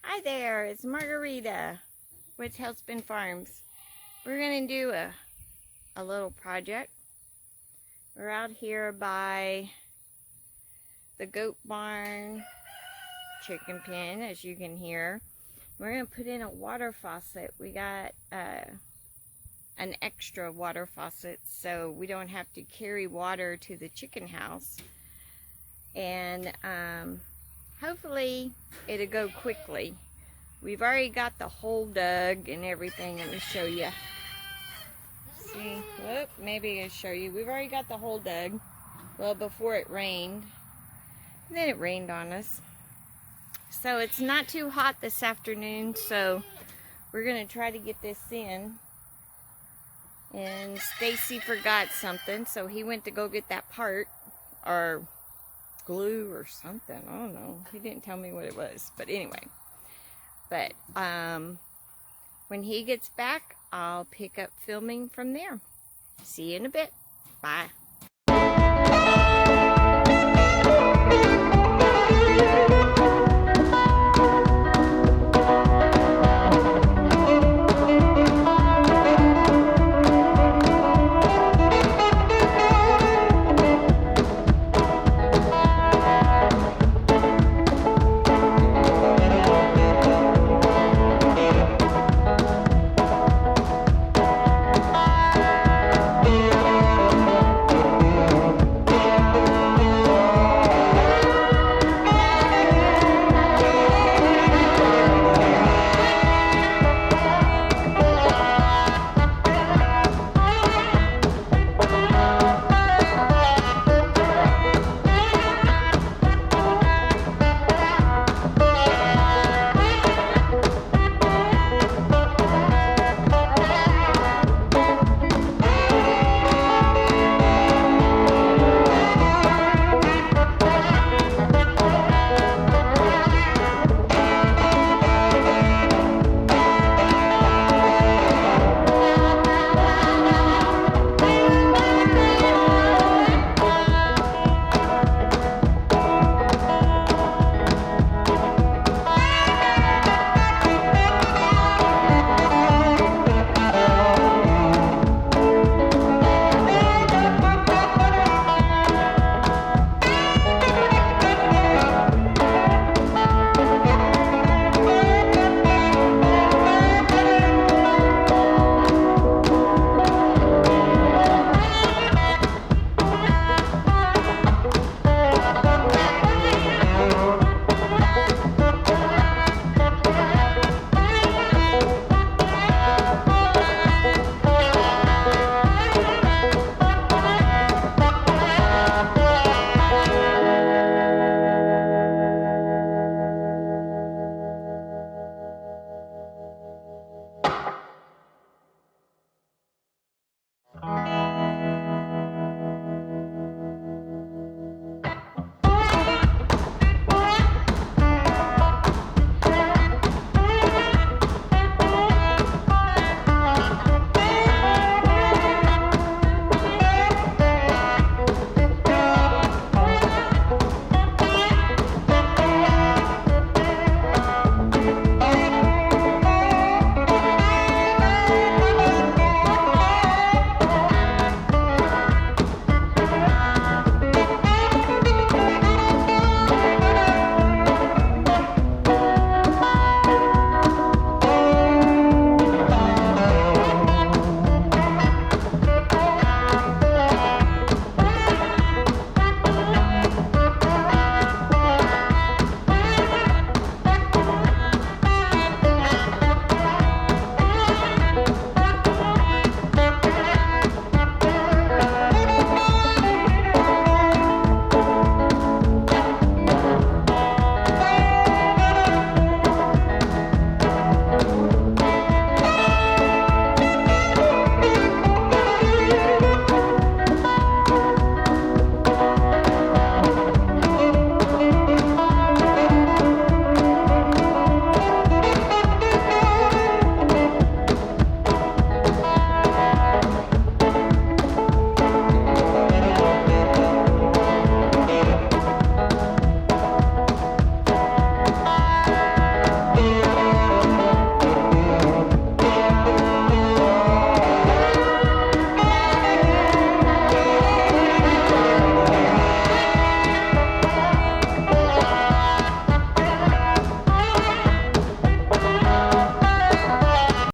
Hi there, it's Margarita with Tailspin Farms. We're going to do a little project. We're out here by the goat barn, chicken pen, as you can hear. We're going to put in a water faucet. We got an extra water faucet so we don't have to carry water to the chicken house. And hopefully it'll go quickly. We've already got the hole dug and everything. Let me show you. See, whoop, maybe I'll show you. We've already got the hole dug. Well, before it rained. And then it rained on us. So it's not too hot this afternoon, so we're going to try to get this in. And Stacy forgot something, so he went to go get that part, or glue or something. I don't know. He didn't tell me what it was, but anyway. But when he gets back, I'll pick up filming from there. See you in a bit. Bye.